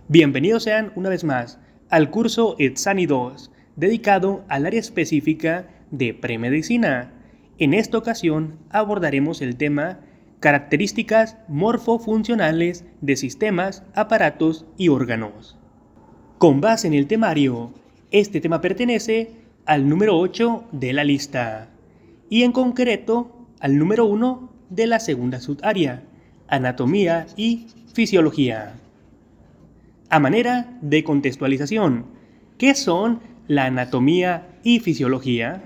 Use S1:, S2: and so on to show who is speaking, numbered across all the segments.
S1: Bienvenidos sean una vez más al curso ETSANI 2, dedicado al área específica de premedicina. En esta ocasión abordaremos el tema características morfofuncionales de sistemas, aparatos y órganos. Con base en el temario, este tema pertenece al número 8 de la lista y en concreto al número 1 de la segunda subárea, anatomía y fisiología. A manera de contextualización, ¿qué son la anatomía y fisiología?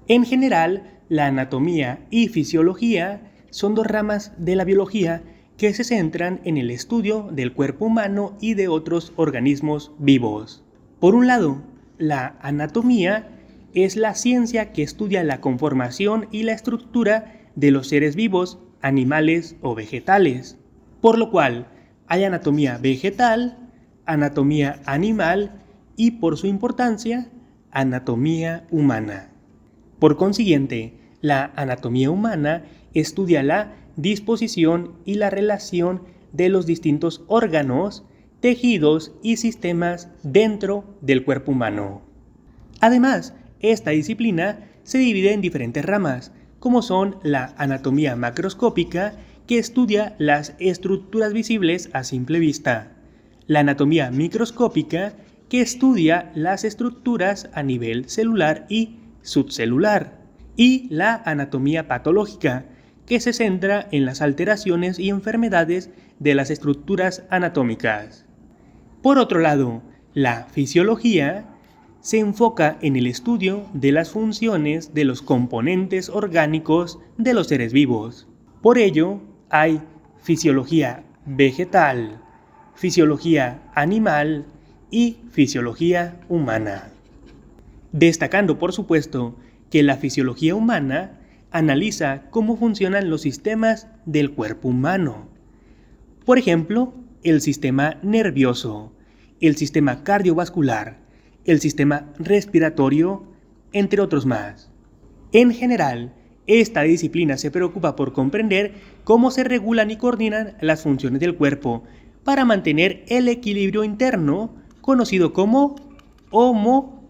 S1: En general, la anatomía y fisiología son dos ramas de la biología que se centran en el estudio del cuerpo humano y de otros organismos vivos. Por un lado, la anatomía es la ciencia que estudia la conformación y la estructura de los seres vivos, animales o vegetales, por lo cual hay anatomía vegetal, anatomía animal y, por su importancia, anatomía humana. Por consiguiente, la anatomía humana estudia la disposición y la relación de los distintos órganos, tejidos y sistemas dentro del cuerpo humano. Además, esta disciplina se divide en diferentes ramas, como son la anatomía macroscópica, que estudia las estructuras visibles a simple vista, la anatomía microscópica, que estudia las estructuras a nivel celular y subcelular, y la anatomía patológica, que se centra en las alteraciones y enfermedades de las estructuras anatómicas. Por otro lado, la fisiología se enfoca en el estudio de las funciones de los componentes orgánicos de los seres vivos. Por ello, hay fisiología vegetal, fisiología animal y fisiología humana. Destacando, por supuesto, que la fisiología humana analiza cómo funcionan los sistemas del cuerpo humano. Por ejemplo, el sistema nervioso, el sistema cardiovascular, el sistema respiratorio, entre otros más. En general, esta disciplina se preocupa por comprender cómo se regulan y coordinan las funciones del cuerpo para mantener el equilibrio interno, conocido como homeostasis.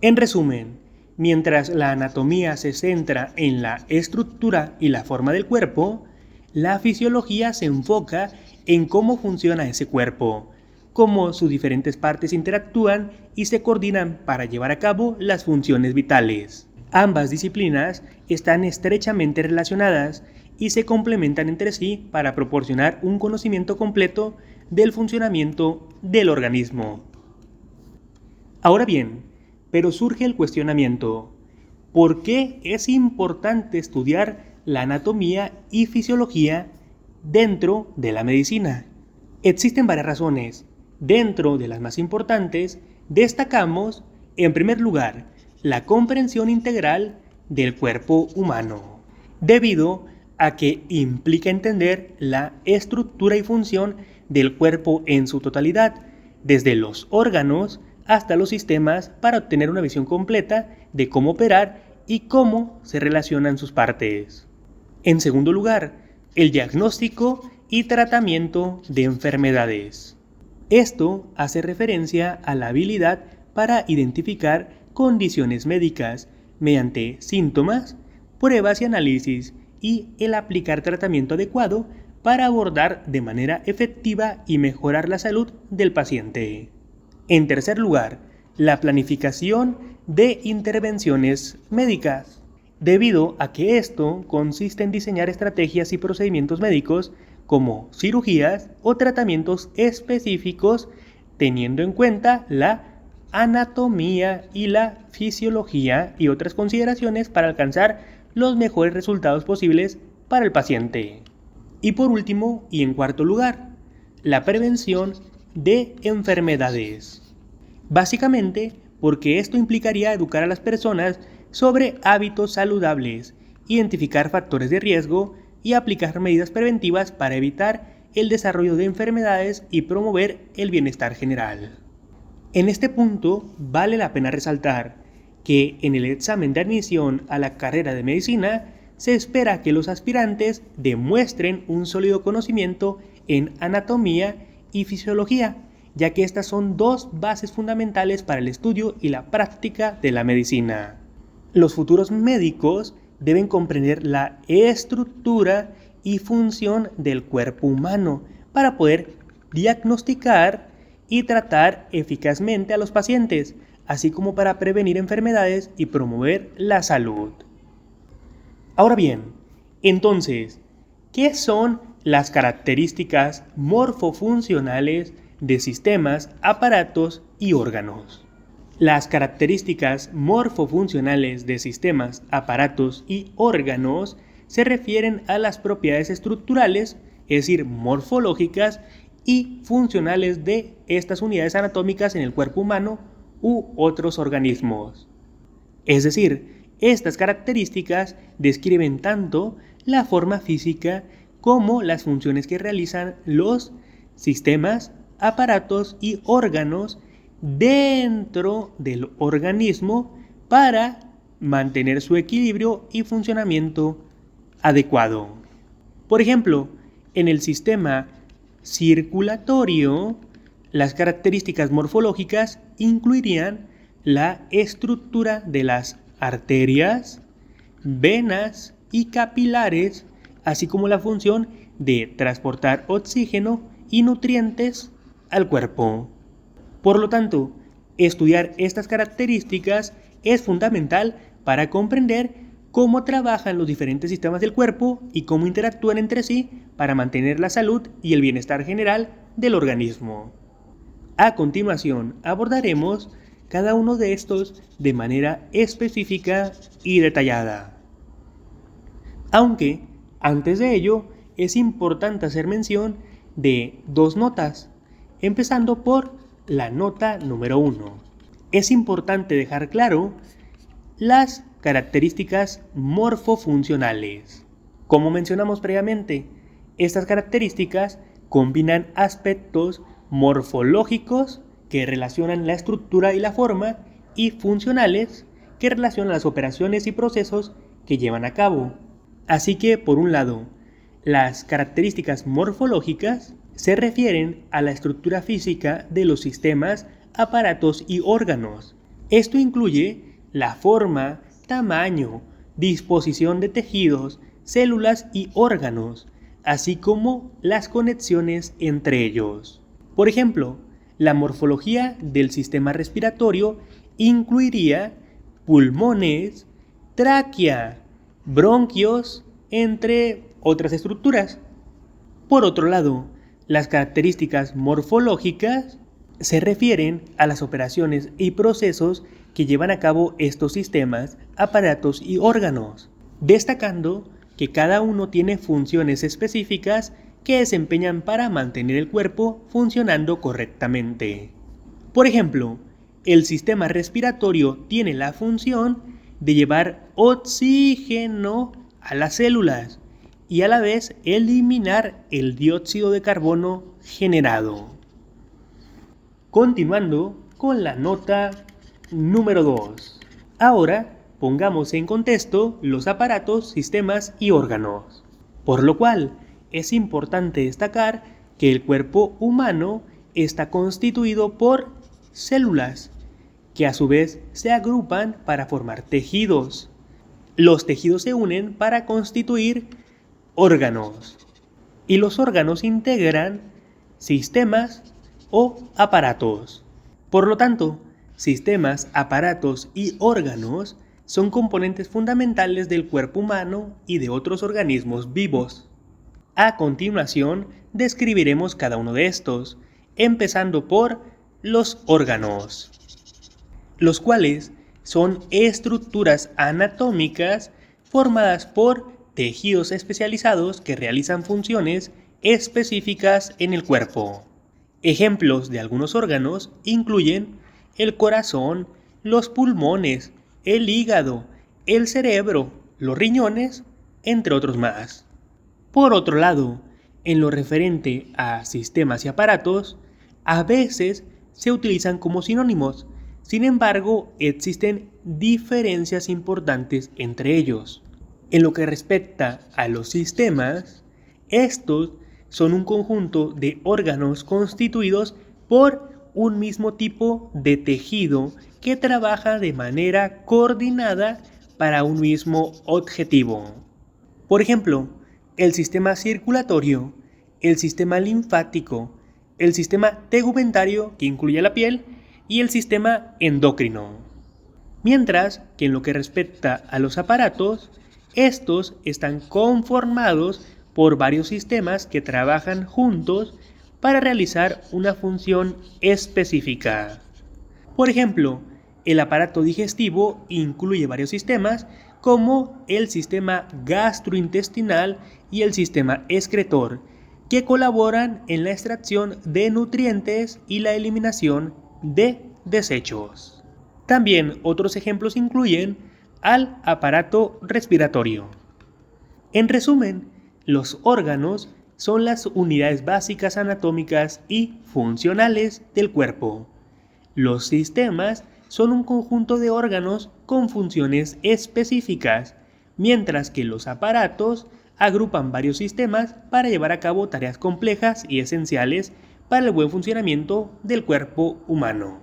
S1: En resumen, mientras la anatomía se centra en la estructura y la forma del cuerpo, la fisiología se enfoca en cómo funciona ese cuerpo, cómo sus diferentes partes interactúan y se coordinan para llevar a cabo las funciones vitales. Ambas disciplinas están estrechamente relacionadas y se complementan entre sí para proporcionar un conocimiento completo del funcionamiento del organismo. Ahora bien, pero surge el cuestionamiento: ¿por qué es importante estudiar la anatomía y fisiología dentro de la medicina? Existen varias razones. Dentro de las más importantes, destacamos, en primer lugar, la comprensión integral del cuerpo humano, debido a que implica entender la estructura y función del cuerpo en su totalidad, desde los órganos hasta los sistemas, para obtener una visión completa de cómo operar y cómo se relacionan sus partes. En segundo lugar, el diagnóstico y tratamiento de enfermedades. Esto hace referencia a la habilidad para identificar condiciones médicas mediante síntomas, pruebas y análisis, y el aplicar tratamiento adecuado para abordar de manera efectiva y mejorar la salud del paciente. En tercer lugar, la planificación de intervenciones médicas, debido a que esto consiste en diseñar estrategias y procedimientos médicos como cirugías o tratamientos específicos, teniendo en cuenta la anatomía y la fisiología y otras consideraciones para alcanzar los mejores resultados posibles para el paciente. Y por último, y en cuarto lugar, la prevención de enfermedades. Básicamente, porque esto implicaría educar a las personas sobre hábitos saludables, identificar factores de riesgo y aplicar medidas preventivas para evitar el desarrollo de enfermedades y promover el bienestar general. En este punto, vale la pena resaltar que en el examen de admisión a la carrera de medicina se espera que los aspirantes demuestren un sólido conocimiento en anatomía y fisiología, ya que estas son dos bases fundamentales para el estudio y la práctica de la medicina. Los futuros médicos deben comprender la estructura y función del cuerpo humano para poder diagnosticar y tratar eficazmente a los pacientes, así como para prevenir enfermedades y promover la salud. Ahora bien, entonces, ¿qué son las características morfofuncionales de sistemas, aparatos y órganos? Las características morfofuncionales de sistemas, aparatos y órganos se refieren a las propiedades estructurales, es decir, morfológicas y funcionales de estas unidades anatómicas en el cuerpo humano u otros organismos. Es decir, estas características describen tanto la forma física como las funciones que realizan los sistemas, aparatos y órganos dentro del organismo para mantener su equilibrio y funcionamiento adecuado. Por ejemplo, en el sistema circulatorio, las características morfológicas incluirían la estructura de las arterias, venas y capilares, así como la función de transportar oxígeno y nutrientes al cuerpo. Por lo tanto, estudiar estas características es fundamental para comprender cómo trabajan los diferentes sistemas del cuerpo y cómo interactúan entre sí para mantener la salud y el bienestar general del organismo. A continuación, abordaremos cada uno de estos de manera específica y detallada. Aunque, antes de ello, es importante hacer mención de dos notas, empezando por la nota número 1. Es importante dejar claro las características morfofuncionales. Como mencionamos previamente, estas características combinan aspectos morfológicos que relacionan la estructura y la forma y funcionales que relacionan las operaciones y procesos que llevan a cabo. Así que, por un lado, las características morfológicas se refieren a la estructura física de los sistemas, aparatos y órganos. Esto incluye la forma, tamaño, disposición de tejidos, células y órganos, así como las conexiones entre ellos. Por ejemplo, la morfología del sistema respiratorio incluiría pulmones, tráquea, bronquios, entre otras estructuras. Por otro lado, las características morfológicas se refieren a las operaciones y procesos que llevan a cabo estos sistemas, aparatos y órganos, destacando que cada uno tiene funciones específicas que desempeñan para mantener el cuerpo funcionando correctamente. Por ejemplo, el sistema respiratorio tiene la función de llevar oxígeno a las células y a la vez eliminar el dióxido de carbono generado. Continuando con la nota número 2. Ahora pongamos en contexto los aparatos, sistemas y órganos. Por lo cual es importante destacar que el cuerpo humano está constituido por células, que a su vez se agrupan para formar tejidos. Los tejidos se unen para constituir órganos, y los órganos integran sistemas o aparatos. Por lo tanto, sistemas, aparatos y órganos son componentes fundamentales del cuerpo humano y de otros organismos vivos. A continuación, describiremos cada uno de estos, empezando por los órganos, los cuales son estructuras anatómicas formadas por tejidos especializados que realizan funciones específicas en el cuerpo. Ejemplos de algunos órganos incluyen el corazón, los pulmones, el hígado, el cerebro, los riñones, entre otros más. Por otro lado, en lo referente a sistemas y aparatos, a veces se utilizan como sinónimos. Sin embargo, existen diferencias importantes entre ellos. En lo que respecta a los sistemas, estos son un conjunto de órganos constituidos por un mismo tipo de tejido que trabaja de manera coordinada para un mismo objetivo. Por ejemplo, el sistema circulatorio, el sistema linfático, el sistema tegumentario, que incluye la piel, y el sistema endocrino. Mientras que en lo que respecta a los aparatos, estos están conformados por varios sistemas que trabajan juntos para realizar una función específica. Por ejemplo, el aparato digestivo incluye varios sistemas como el sistema gastrointestinal y el sistema excretor, que colaboran en la extracción de nutrientes y la eliminación de desechos. También otros ejemplos incluyen al aparato respiratorio. En resumen, los órganos son las unidades básicas anatómicas y funcionales del cuerpo. Los sistemas son un conjunto de órganos con funciones específicas, mientras que los aparatos agrupan varios sistemas para llevar a cabo tareas complejas y esenciales para el buen funcionamiento del cuerpo humano.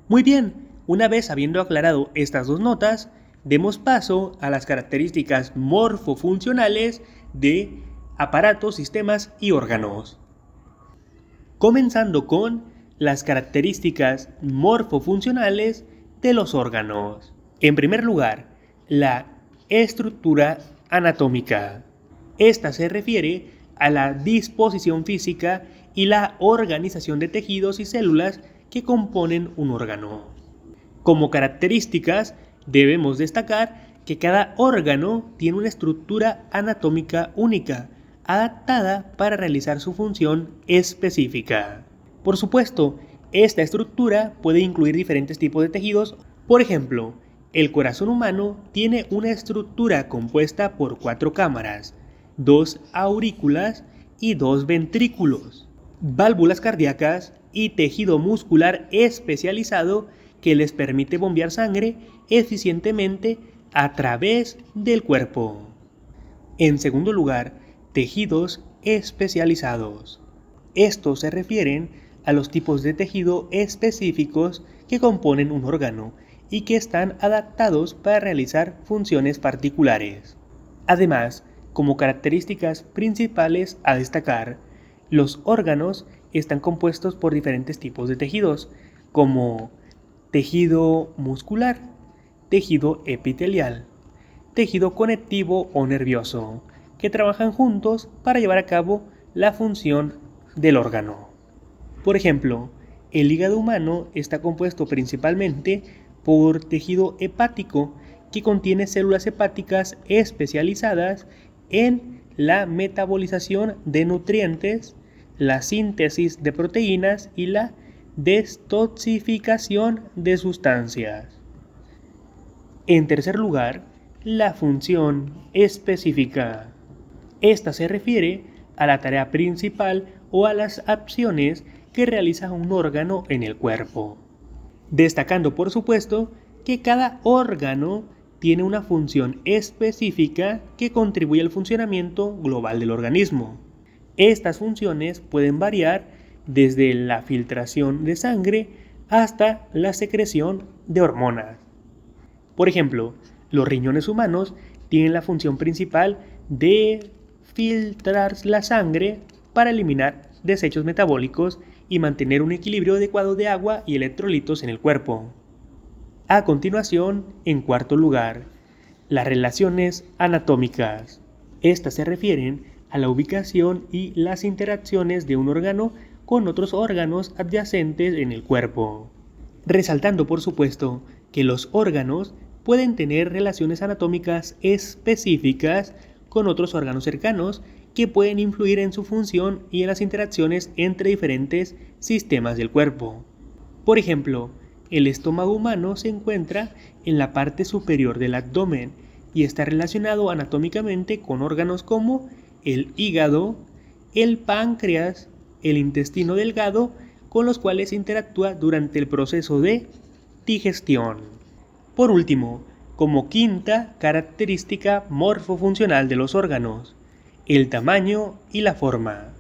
S1: Muy bien, una vez habiendo aclarado estas dos notas, demos paso a las características morfofuncionales de aparatos, sistemas y órganos. Comenzando con las características morfofuncionales de los órganos. En primer lugar, la estructura anatómica. Esta se refiere a la disposición física y la organización de tejidos y células que componen un órgano. Como características, debemos destacar que cada órgano tiene una estructura anatómica única, adaptada para realizar su función específica. Por supuesto, esta estructura puede incluir diferentes tipos de tejidos. Por ejemplo, el corazón humano tiene una estructura compuesta por 4 cámaras, 2 aurículas y 2 ventrículos, válvulas cardíacas y tejido muscular especializado que les permite bombear sangre eficientemente a través del cuerpo. En segundo lugar, tejidos especializados. Estos se refieren a los tipos de tejido específicos que componen un órgano y que están adaptados para realizar funciones particulares. Además, como características principales a destacar, los órganos están compuestos por diferentes tipos de tejidos, como tejido muscular, tejido epitelial, tejido conectivo o nervioso, que trabajan juntos para llevar a cabo la función del órgano. Por ejemplo, el hígado humano está compuesto principalmente por tejido hepático, que contiene células hepáticas especializadas en la metabolización de nutrientes, la síntesis de proteínas y la detoxificación de sustancias. En tercer lugar, la función específica. Esta se refiere a la tarea principal o a las acciones que realiza un órgano en el cuerpo, destacando por supuesto que cada órgano tiene una función específica que contribuye al funcionamiento global del organismo. Estas funciones pueden variar desde la filtración de sangre hasta la secreción de hormonas. Por ejemplo, los riñones humanos tienen la función principal de filtrar la sangre para eliminar desechos metabólicos y mantener un equilibrio adecuado de agua y electrolitos en el cuerpo. A continuación, en cuarto lugar, las relaciones anatómicas. Estas se refieren a la ubicación y las interacciones de un órgano con otros órganos adyacentes en el cuerpo, resaltando por supuesto que los órganos pueden tener relaciones anatómicas específicas con otros órganos cercanos que pueden influir en su función y en las interacciones entre diferentes sistemas del cuerpo. Por ejemplo, el estómago humano se encuentra en la parte superior del abdomen y está relacionado anatómicamente con órganos como el hígado, el páncreas, el intestino delgado, con los cuales interactúa durante el proceso de digestión. Por último, como quinta característica morfofuncional de los órganos, el tamaño y la forma.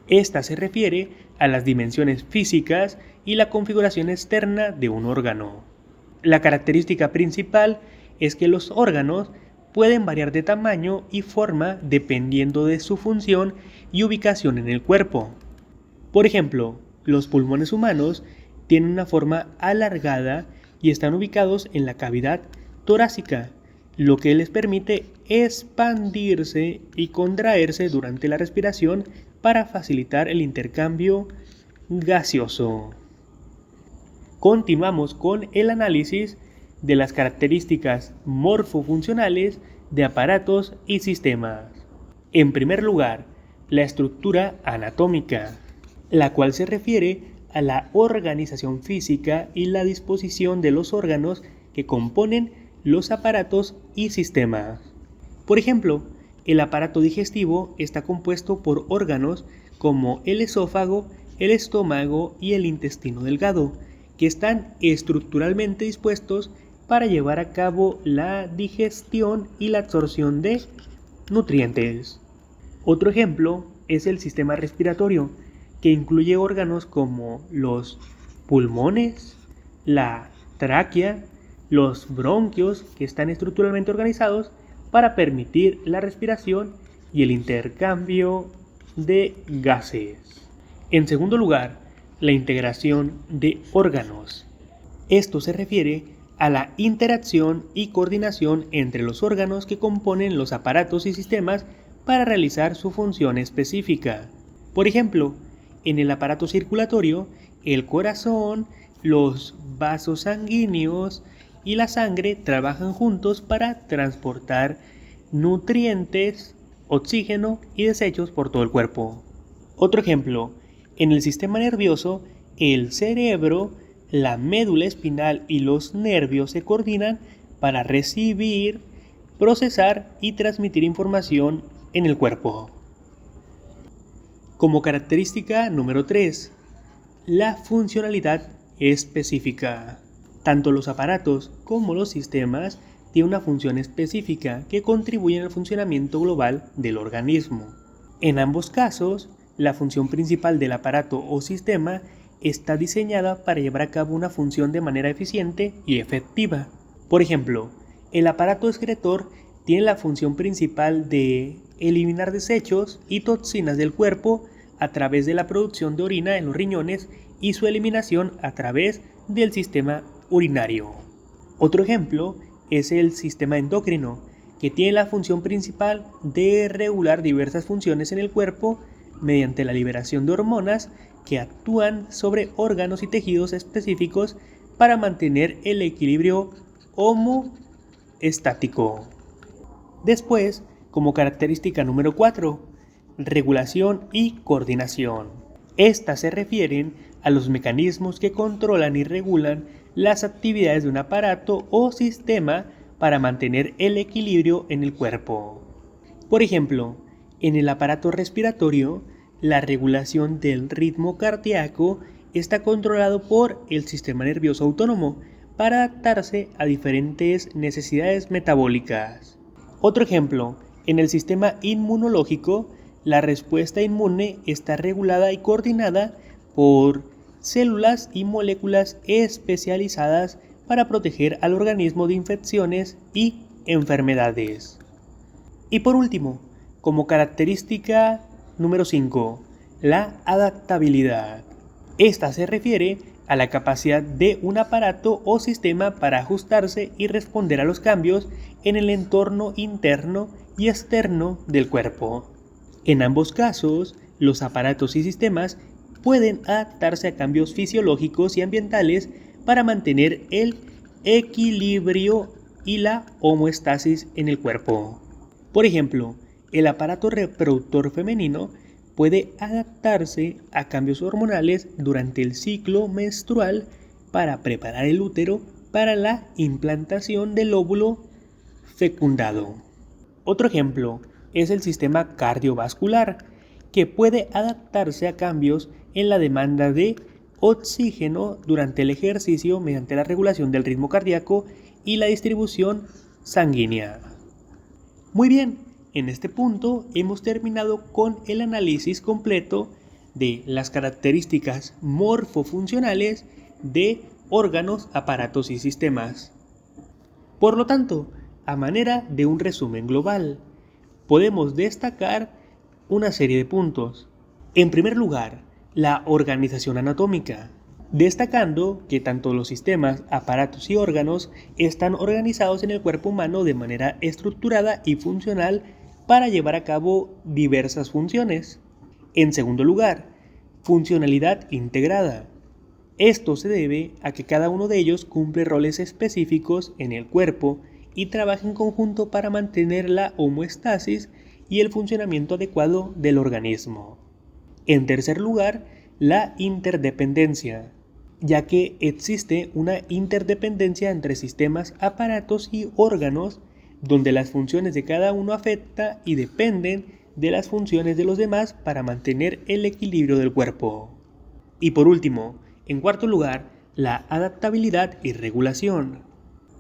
S1: Esta se refiere a las dimensiones físicas y la configuración externa de un órgano. La característica principal es que los órganos pueden variar de tamaño y forma dependiendo de su función y ubicación en el cuerpo. Por ejemplo, los pulmones humanos tienen una forma alargada y están ubicados en la cavidad torácica, lo que les permite expandirse y contraerse durante la respiración para facilitar el intercambio gaseoso. Continuamos con el análisis de las características morfofuncionales de aparatos y sistemas. En primer lugar, la estructura anatómica, la cual se refiere a la organización física y la disposición de los órganos que componen los aparatos y sistemas. Por ejemplo, el aparato digestivo está compuesto por órganos como el esófago, el estómago y el intestino delgado, que están estructuralmente dispuestos para llevar a cabo la digestión y la absorción de nutrientes. Otro ejemplo es el sistema respiratorio, que incluye órganos como los pulmones, la tráquea, los bronquios, que están estructuralmente organizados para permitir la respiración y el intercambio de gases. En segundo lugar, la integración de órganos. Esto se refiere a la interacción y coordinación entre los órganos que componen los aparatos y sistemas para realizar su función específica. Por ejemplo, en el aparato circulatorio, el corazón, los vasos sanguíneos y la sangre trabajan juntos para transportar nutrientes, oxígeno y desechos por todo el cuerpo. Otro ejemplo, en el sistema nervioso, el cerebro, la médula espinal y los nervios se coordinan para recibir, procesar y transmitir información en el cuerpo. Como característica número 3, la funcionalidad específica. Tanto los aparatos como los sistemas tienen una función específica que contribuye al funcionamiento global del organismo. En ambos casos, la función principal del aparato o sistema está diseñada para llevar a cabo una función de manera eficiente y efectiva. Por ejemplo, el aparato excretor tiene la función principal de eliminar desechos y toxinas del cuerpo a través de la producción de orina en los riñones y su eliminación a través del sistema urinario. Otro ejemplo es el sistema endocrino, que tiene la función principal de regular diversas funciones en el cuerpo mediante la liberación de hormonas que actúan sobre órganos y tejidos específicos para mantener el equilibrio homeostático. Después, como característica número 4, regulación y coordinación. Estas se refieren a los mecanismos que controlan y regulan las actividades de un aparato o sistema para mantener el equilibrio en el cuerpo. Por ejemplo, en el aparato respiratorio, la regulación del ritmo cardíaco está controlado por el sistema nervioso autónomo para adaptarse a diferentes necesidades metabólicas. Otro ejemplo, en el sistema inmunológico, la respuesta inmune está regulada y coordinada por células y moléculas especializadas para proteger al organismo de infecciones y enfermedades. Y por último, como característica número 5, la adaptabilidad. Esta se refiere a la capacidad de un aparato o sistema para ajustarse y responder a los cambios en el entorno interno y externo del cuerpo. En ambos casos, los aparatos y sistemas pueden adaptarse a cambios fisiológicos y ambientales para mantener el equilibrio y la homeostasis en el cuerpo. Por ejemplo, el aparato reproductor femenino puede adaptarse a cambios hormonales durante el ciclo menstrual para preparar el útero para la implantación del óvulo fecundado. Otro ejemplo es el sistema cardiovascular, que puede adaptarse a cambios en la demanda de oxígeno durante el ejercicio mediante la regulación del ritmo cardíaco y la distribución sanguínea. Muy bien, en este punto hemos terminado con el análisis completo de las características morfofuncionales de órganos, aparatos y sistemas. Por lo tanto, a manera de un resumen global, podemos destacar una serie de puntos. En primer lugar, la organización anatómica, destacando que tanto los sistemas, aparatos y órganos están organizados en el cuerpo humano de manera estructurada y funcional para llevar a cabo diversas funciones. En segundo lugar, funcionalidad integrada. Esto se debe a que cada uno de ellos cumple roles específicos en el cuerpo y trabaja en conjunto para mantener la homeostasis y el funcionamiento adecuado del organismo. En tercer lugar, la interdependencia, ya que existe una interdependencia entre sistemas, aparatos y órganos, donde las funciones de cada uno afectan y dependen de las funciones de los demás para mantener el equilibrio del cuerpo. Y por último, en cuarto lugar, la adaptabilidad y regulación.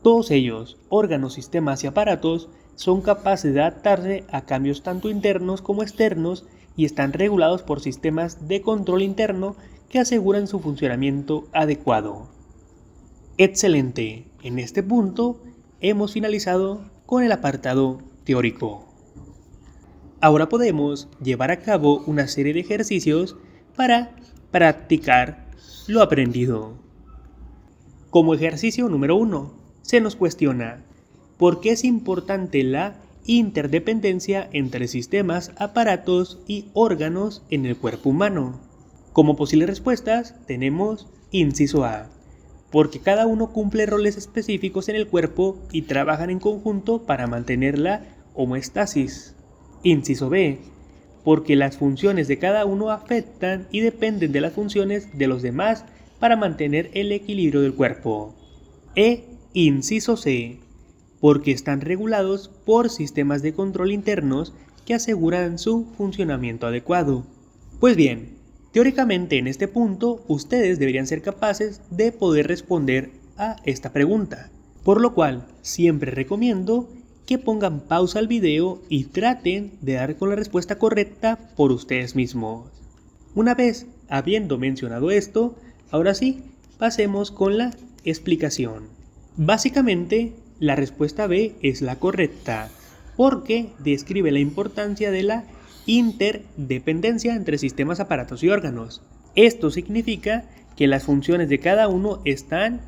S1: Todos ellos, órganos, sistemas y aparatos, son capaces de adaptarse a cambios tanto internos como externos y están regulados por sistemas de control interno que aseguran su funcionamiento adecuado. Excelente, en este punto hemos finalizado con el apartado teórico. Ahora podemos llevar a cabo una serie de ejercicios para practicar lo aprendido. Como ejercicio número 1, se nos cuestiona ¿por qué es importante la interdependencia entre sistemas, aparatos y órganos en el cuerpo humano? Como posibles respuestas tenemos inciso A, porque cada uno cumple roles específicos en el cuerpo y trabajan en conjunto para mantener la homeostasis. Inciso B, porque las funciones de cada uno afectan y dependen de las funciones de los demás para mantener el equilibrio del cuerpo. Inciso C, porque están regulados por sistemas de control internos que aseguran su funcionamiento adecuado. Pues bien, teóricamente en este punto ustedes deberían ser capaces de poder responder a esta pregunta, por lo cual siempre recomiendo que pongan pausa al video y traten de dar con la respuesta correcta por ustedes mismos. Una vez habiendo mencionado esto, ahora sí, pasemos con la explicación. Básicamente, la respuesta B es la correcta, porque describe la importancia de la interdependencia entre sistemas, aparatos y órganos. Esto significa que las funciones de cada uno están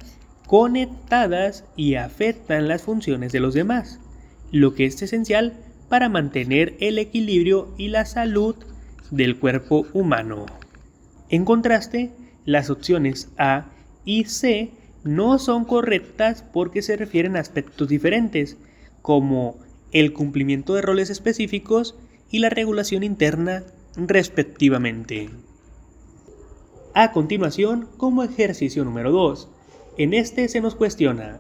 S1: conectadas y afectan las funciones de los demás, lo que es esencial para mantener el equilibrio y la salud del cuerpo humano. En contraste, las opciones A y C no son correctas porque se refieren a aspectos diferentes, como el cumplimiento de roles específicos y la regulación interna, respectivamente. A continuación, como ejercicio número 2, en este se nos cuestiona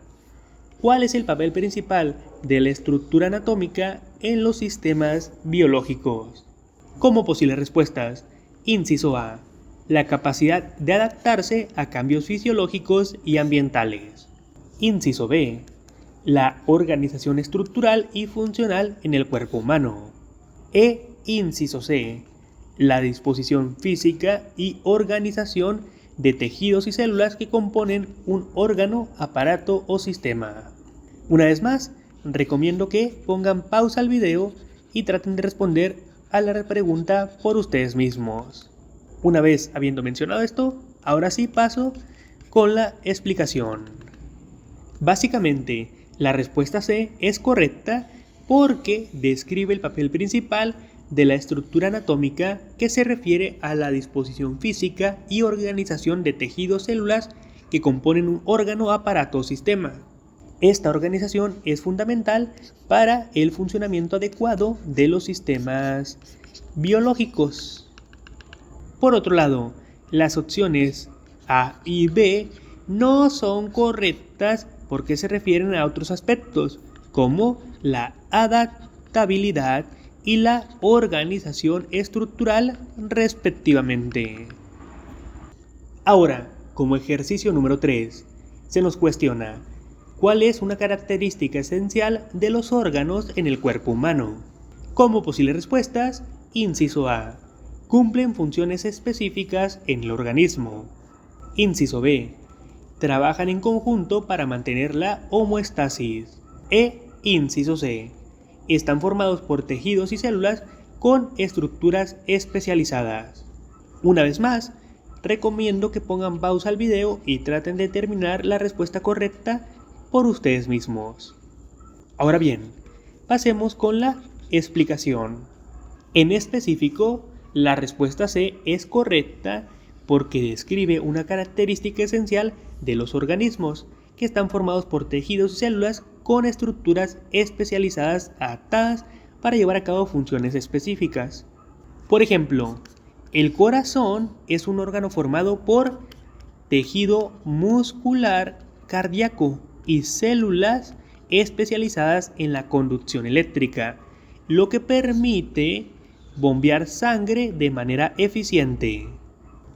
S1: ¿cuál es el papel principal de la estructura anatómica en los sistemas biológicos? Como posibles respuestas, inciso A, la capacidad de adaptarse a cambios fisiológicos y ambientales. Inciso B, la organización estructural y funcional en el cuerpo humano. Inciso C, la disposición física y organización de tejidos y células que componen un órgano, aparato o sistema. Una vez más, recomiendo que pongan pausa al video y traten de responder a la pregunta por ustedes mismos. Una vez habiendo mencionado esto, ahora sí paso con la explicación. Básicamente, la respuesta C es correcta porque describe el papel principal de la estructura anatómica que se refiere a la disposición física y organización de tejidos, células que componen un órgano, aparato o sistema. Esta organización es fundamental para el funcionamiento adecuado de los sistemas biológicos. Por otro lado, las opciones A y B no son correctas porque se refieren a otros aspectos, como la adaptabilidad y la organización estructural, respectivamente. Ahora, como ejercicio número 3, se nos cuestiona ¿cuál es una característica esencial de los órganos en el cuerpo humano? Como posibles respuestas, inciso A, cumplen funciones específicas en el organismo. Inciso B, trabajan en conjunto para mantener la homeostasis. Inciso C, están formados por tejidos y células con estructuras especializadas. Una vez más, recomiendo que pongan pausa al video y traten de determinar la respuesta correcta por ustedes mismos. Ahora bien, pasemos con la explicación. En específico, la respuesta C es correcta porque describe una característica esencial de los organismos, que están formados por tejidos y células con estructuras especializadas adaptadas para llevar a cabo funciones específicas. Por ejemplo, el corazón es un órgano formado por tejido muscular cardíaco y células especializadas en la conducción eléctrica, lo que permite bombear sangre de manera eficiente.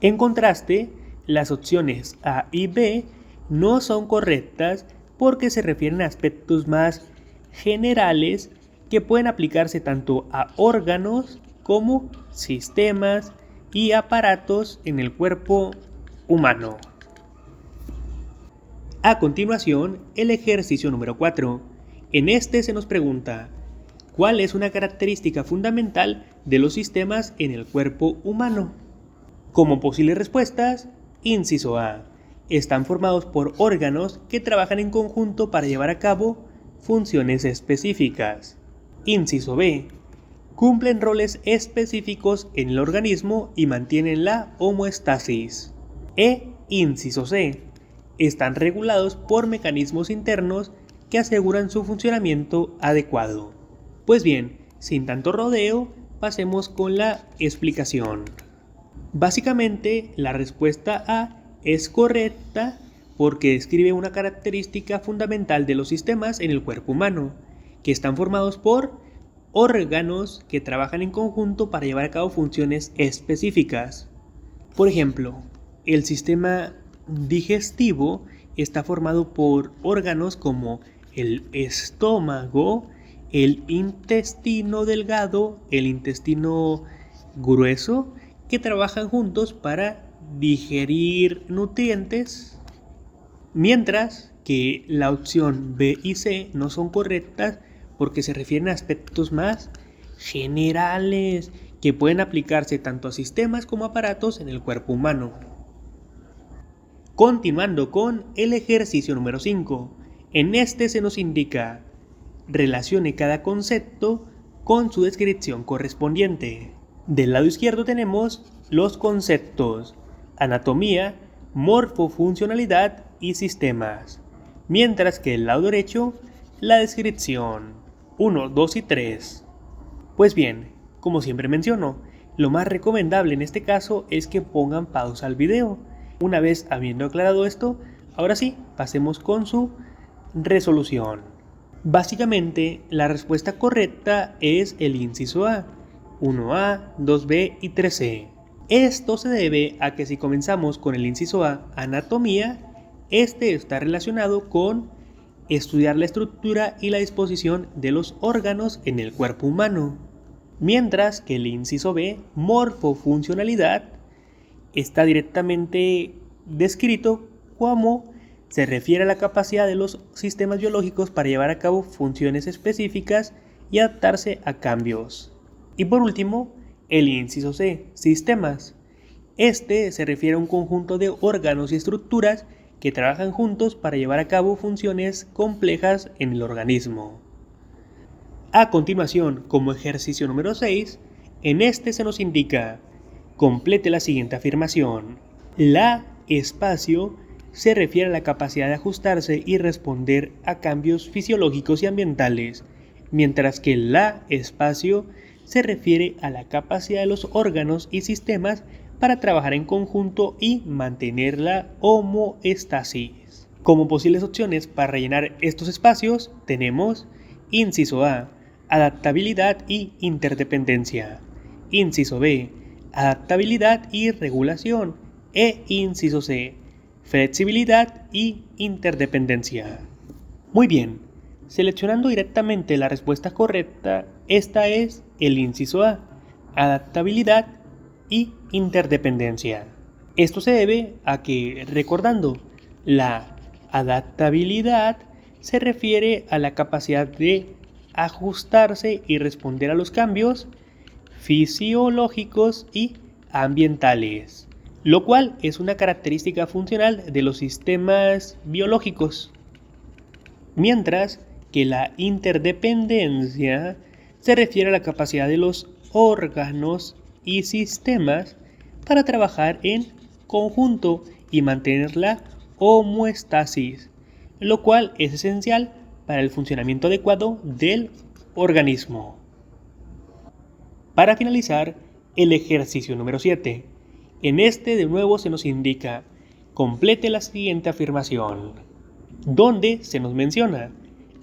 S1: En contraste, las opciones A y B no son correctas porque se refieren a aspectos más generales que pueden aplicarse tanto a órganos como sistemas y aparatos en el cuerpo humano. A continuación, el ejercicio número 4. En este se nos pregunta, ¿cuál es una característica fundamental de los sistemas en el cuerpo humano? Como posibles respuestas, inciso A, están formados por órganos que trabajan en conjunto para llevar a cabo funciones específicas. Inciso B, cumplen roles específicos en el organismo y mantienen la homeostasis. Inciso C, están regulados por mecanismos internos que aseguran su funcionamiento adecuado. Pues bien, sin tanto rodeo, pasemos con la explicación. Básicamente, la respuesta A es correcta porque describe una característica fundamental de los sistemas en el cuerpo humano, que están formados por órganos que trabajan en conjunto para llevar a cabo funciones específicas. Por ejemplo, el sistema digestivo está formado por órganos como el estómago, el intestino delgado, el intestino grueso, que trabajan juntos para digerir nutrientes, mientras que la opción B y C no son correctas porque se refieren a aspectos más generales que pueden aplicarse tanto a sistemas como aparatos en el cuerpo humano. Continuando con el ejercicio número 5. En este se nos indica, relacione cada concepto con su descripción correspondiente. Del lado izquierdo tenemos los conceptos anatomía, morfofuncionalidad y sistemas, mientras que del lado derecho la descripción 1, 2 y 3. Pues bien, como siempre menciono, lo más recomendable en este caso es que pongan pausa al video. Una vez habiendo aclarado esto, ahora sí, pasemos con su resolución. Básicamente, la respuesta correcta es el inciso A, 1A, 2B y 3C. Esto se debe a que si comenzamos con el inciso A, anatomía, este está relacionado con estudiar la estructura y la disposición de los órganos en el cuerpo humano, mientras que el inciso B, morfofuncionalidad, está directamente descrito como se refiere a la capacidad de los sistemas biológicos para llevar a cabo funciones específicas y adaptarse a cambios. Y por último, el inciso C, sistemas. Este se refiere a un conjunto de órganos y estructuras que trabajan juntos para llevar a cabo funciones complejas en el organismo. A continuación, como ejercicio número 6, en este se nos indica, complete la siguiente afirmación. La espacio se refiere a la capacidad de ajustarse y responder a cambios fisiológicos y ambientales, mientras que la espacio se refiere a la capacidad de los órganos y sistemas para trabajar en conjunto y mantener la homeostasis. Como posibles opciones para rellenar estos espacios tenemos inciso A, adaptabilidad y interdependencia. Inciso B, adaptabilidad y regulación. Inciso C, flexibilidad y interdependencia. Muy bien, seleccionando directamente la respuesta correcta, esta es el inciso A, adaptabilidad y interdependencia. Esto se debe a que, recordando, la adaptabilidad se refiere a la capacidad de ajustarse y responder a los cambios fisiológicos y ambientales, lo cual es una característica funcional de los sistemas biológicos, mientras que la interdependencia se refiere a la capacidad de los órganos y sistemas para trabajar en conjunto y mantener la homeostasis, lo cual es esencial para el funcionamiento adecuado del organismo. Para finalizar, el ejercicio número 7. En este de nuevo se nos indica, complete la siguiente afirmación, donde se nos menciona,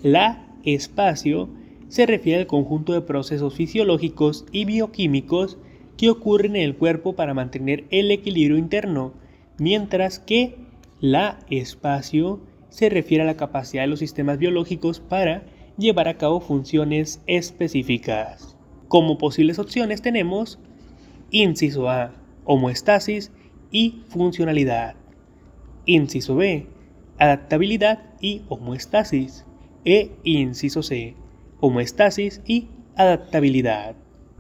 S1: la espacio se refiere al conjunto de procesos fisiológicos y bioquímicos que ocurren en el cuerpo para mantener el equilibrio interno, mientras que la espacio se refiere a la capacidad de los sistemas biológicos para llevar a cabo funciones específicas. Como posibles opciones tenemos inciso A, homeostasis y funcionalidad. Inciso B, adaptabilidad y homeostasis. Inciso C, homeostasis y adaptabilidad.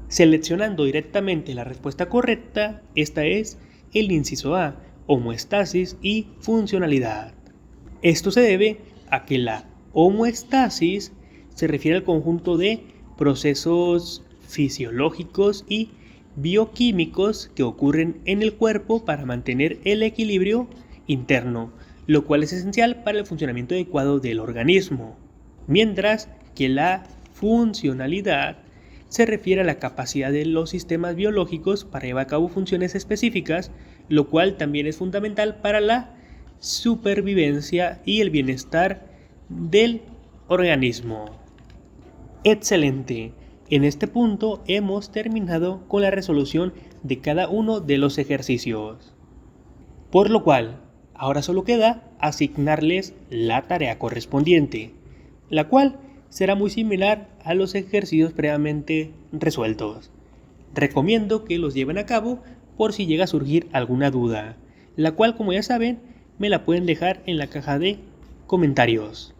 S1: Seleccionando directamente la respuesta correcta, esta es el inciso A, homeostasis y funcionalidad. Esto se debe a que la homeostasis se refiere al conjunto de procesos fisiológicos y bioquímicos que ocurren en el cuerpo para mantener el equilibrio interno, lo cual es esencial para el funcionamiento adecuado del organismo, mientras que la funcionalidad se refiere a la capacidad de los sistemas biológicos para llevar a cabo funciones específicas, lo cual también es fundamental para la supervivencia y el bienestar del organismo. Excelente. En este punto hemos terminado con la resolución de cada uno de los ejercicios. Por lo cual, ahora solo queda asignarles la tarea correspondiente, la cual será muy similar a los ejercicios previamente resueltos. Recomiendo que los lleven a cabo por si llega a surgir alguna duda, la cual, como ya saben, me la pueden dejar en la caja de comentarios.